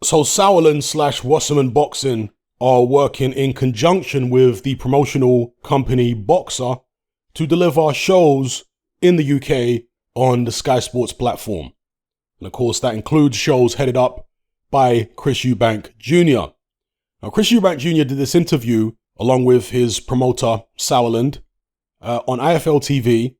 So Sauerland / Wasserman Boxing are working in conjunction with the promotional company Boxer to deliver shows in the UK on the Sky Sports platform. And of course, that includes shows headed up by Chris Eubank Jr. Now, Chris Eubank Jr. did this interview along with his promoter, Sauerland, on IFL TV.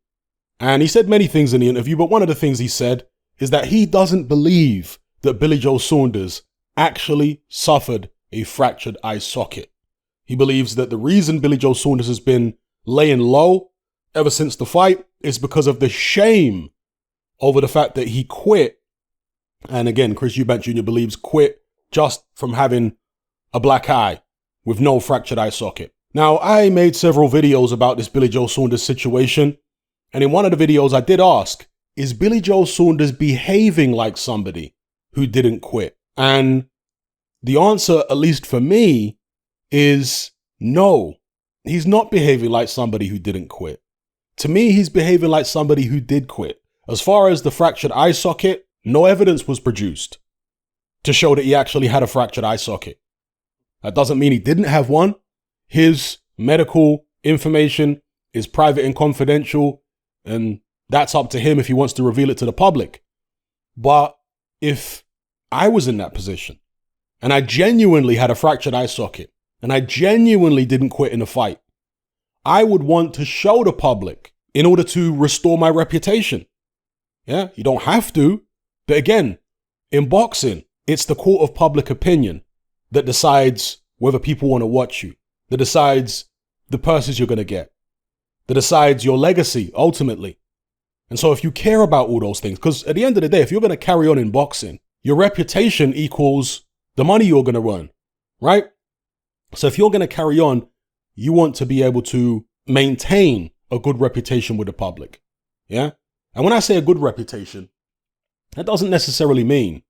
And he said many things in the interview, but one of the things he said is that he doesn't believe that Billy Joe Saunders actually suffered a fractured eye socket. He believes that the reason Billy Joe Saunders has been laying low ever since the fight is because of the shame over the fact that he quit. And again, Chris Eubank Jr. believes quit just from having a black eye with no fractured eye socket. Now, I made several videos about this Billy Joe Saunders situation. And in one of the videos I did ask, is Billy Joe Saunders behaving like somebody who didn't quit? And the answer, at least for me, is no. He's not behaving like somebody who didn't quit. To me, he's behaving like somebody who did quit. As far as the fractured eye socket, no evidence was produced to show that he actually had a fractured eye socket. That doesn't mean he didn't have one. His medical information is private and confidential, and that's up to him if he wants to reveal it to the public. But if I was in that position and I genuinely had a fractured eye socket and I genuinely didn't quit in a fight, I would want to show the public in order to restore my reputation. Yeah, you don't have to. But again, in boxing, it's the court of public opinion that decides whether people want to watch you, that decides the purses you're going to get, that decides your legacy ultimately. And so if you care about all those things, because at the end of the day, if you're going to carry on in boxing, your reputation equals the money you're going to earn, right? So if you're going to carry on, you want to be able to maintain a good reputation with the public. Yeah. And when I say a good reputation, that doesn't necessarily mean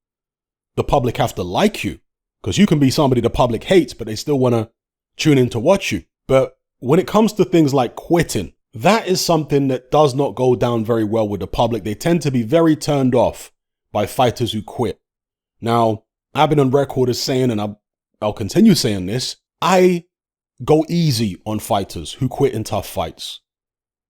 the public have to like you, because you can be somebody the public hates, but they still want to tune in to watch you. But when it comes to things like quitting, that is something that does not go down very well with the public. They tend to be very turned off by fighters who quit. Now, I've been on record as saying, and I'll continue saying this, I go easy on fighters who quit in tough fights.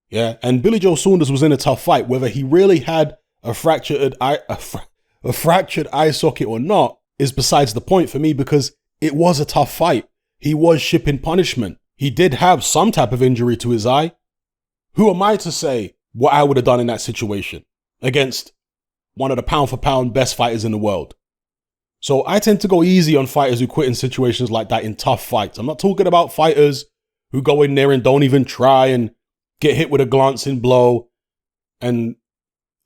Yeah, and Billy Joe Saunders was in a tough fight. Whether he really had a fractured eye socket or not is besides the point for me, because it was a tough fight. He was shipping punishment. He did have some type of injury to his eye. Who am I to say what I would have done in that situation against one of the pound for pound best fighters in the world? So I tend to go easy on fighters who quit in situations like that in tough fights. I'm not talking about fighters who go in there and don't even try and get hit with a glancing blow and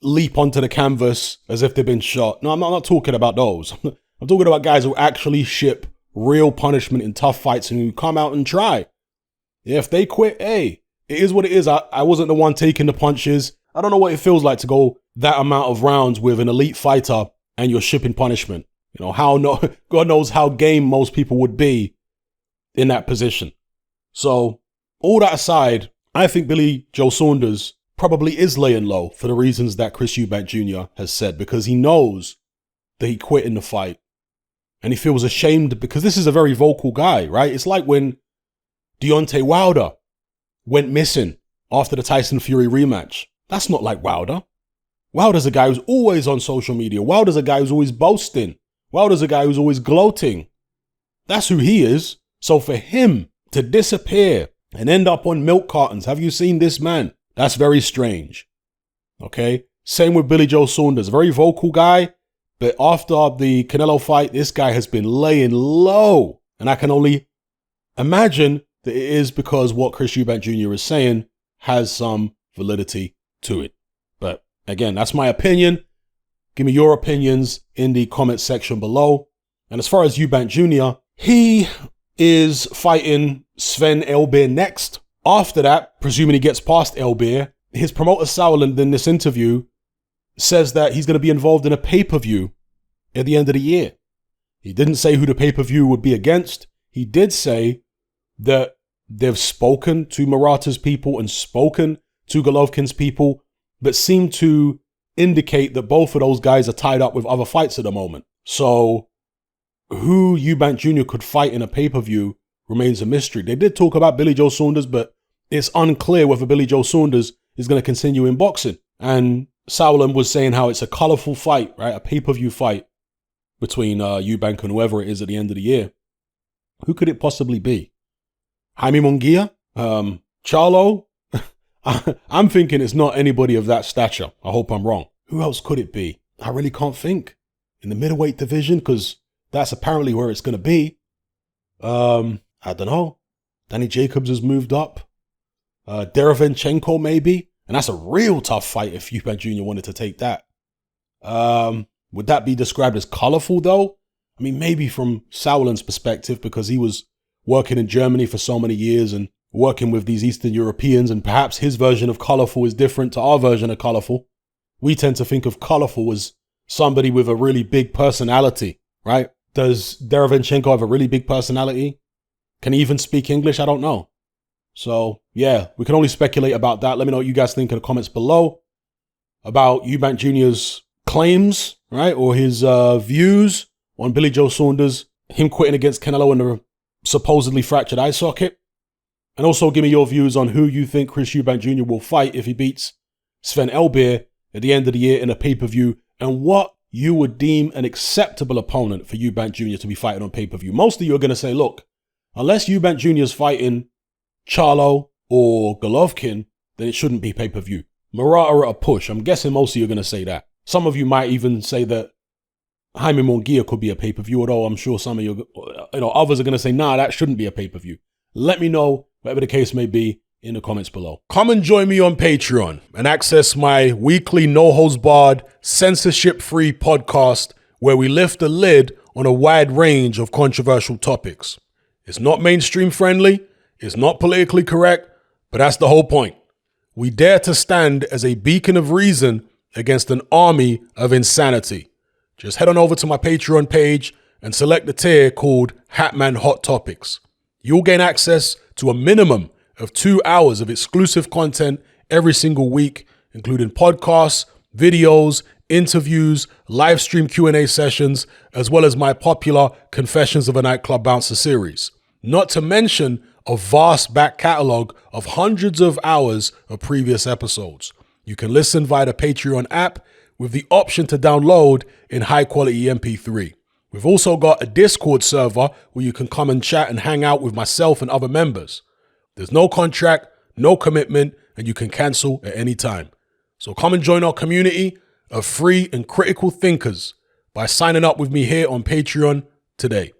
leap onto the canvas as if they've been shot. No, I'm not talking about those. I'm talking about guys who actually ship real punishment in tough fights and who come out and try. Yeah, if they quit, hey, it is what it is. I wasn't the one taking the punches. I don't know what it feels like to go that amount of rounds with an elite fighter and you're shipping punishment. You know, God knows how game most people would be in that position. So all that aside, I think Billy Joe Saunders probably is laying low for the reasons that Chris Eubank Jr. has said, because he knows that he quit in the fight and he feels ashamed because this is a very vocal guy, right? It's like when Deontay Wilder went missing after the Tyson Fury rematch. That's not like Wilder. Wilder's a guy who's always on social media. Wilder's a guy who's always boasting. Wilder's a guy who's always gloating. That's who he is. So for him to disappear and end up on milk cartons, have you seen this man? That's very strange. Okay? Same with Billy Joe Saunders, very vocal guy, but after the Canelo fight, this guy has been laying low. And I can only imagine that it is because what Chris Eubank Jr. is saying has some validity to it. But again, that's my opinion. Give me your opinions in the comment section below. And as far as Eubank Jr., he is fighting Sven Elbeer next. After that, presuming he gets past Elbeer, his promoter Sauerland in this interview says that he's going to be involved in a pay-per-view at the end of the year. He didn't say who the pay-per-view would be against. He did say that they've spoken to Murata's people and spoken to Golovkin's people, but seem to indicate that both of those guys are tied up with other fights at the moment. So who Eubank Jr. could fight in a pay-per-view remains a mystery. They did talk about Billy Joe Saunders, but it's unclear whether Billy Joe Saunders is going to continue in boxing. And Sauerland was saying how it's a colorful fight, right? A pay-per-view fight between Eubank and whoever it is at the end of the year. Who could it possibly be? Jaime Munguia? Charlo? I'm thinking it's not anybody of that stature. I hope I'm wrong. Who else could it be? I really can't think. In the middleweight division, because that's apparently where it's going to be. I don't know. Danny Jacobs has moved up. Derevenchenko maybe. And that's a real tough fight if Eubank Jr. wanted to take that. Would that be described as colorful though? I mean, maybe from Sauerland's perspective, because he was working in Germany for so many years and working with these Eastern Europeans, and perhaps his version of colorful is different to our version of colorful. We tend to think of colorful as somebody with a really big personality, right? Does Derevenchenko have a really big personality? Can he even speak English? I don't know. So, yeah, we can only speculate about that. Let me know what you guys think in the comments below about Eubank Jr.'s claims, right? Or his views on Billy Joe Saunders, him quitting against Canelo in the supposedly fractured eye socket. And also give me your views on who you think Chris Eubank Jr. will fight if he beats Sven Elbeer at the end of the year in a pay-per-view, and what you would deem an acceptable opponent for Eubank Jr. to be fighting on pay-per-view. Most of you are going to say, look, unless Eubank Jr. is fighting Charlo or Golovkin, then it shouldn't be pay-per-view. Murata at a push. I'm guessing most of you are going to say that. Some of you might even say that Jaime Munguia could be a pay-per-view, although I'm sure some of you, others are going to say, nah, that shouldn't be a pay-per-view. Let me know, whatever the case may be, in the comments below. Come and join me on Patreon and access my weekly no-holds-barred, censorship-free podcast where we lift the lid on a wide range of controversial topics. It's not mainstream friendly, it's not politically correct, but that's the whole point. We dare to stand as a beacon of reason against an army of insanity. Just head on over to my Patreon page and select the tier called Hatman Hot Topics. You'll gain access to a minimum of 2 hours of exclusive content every single week, including podcasts, videos, interviews, live stream Q&A sessions, as well as my popular Confessions of a Nightclub Bouncer series. Not to mention a vast back catalog of hundreds of hours of previous episodes. You can listen via the Patreon app with the option to download in high quality MP3. We've also got a Discord server where you can come and chat and hang out with myself and other members. There's no contract, no commitment, and you can cancel at any time. So come and join our community of free and critical thinkers by signing up with me here on Patreon today.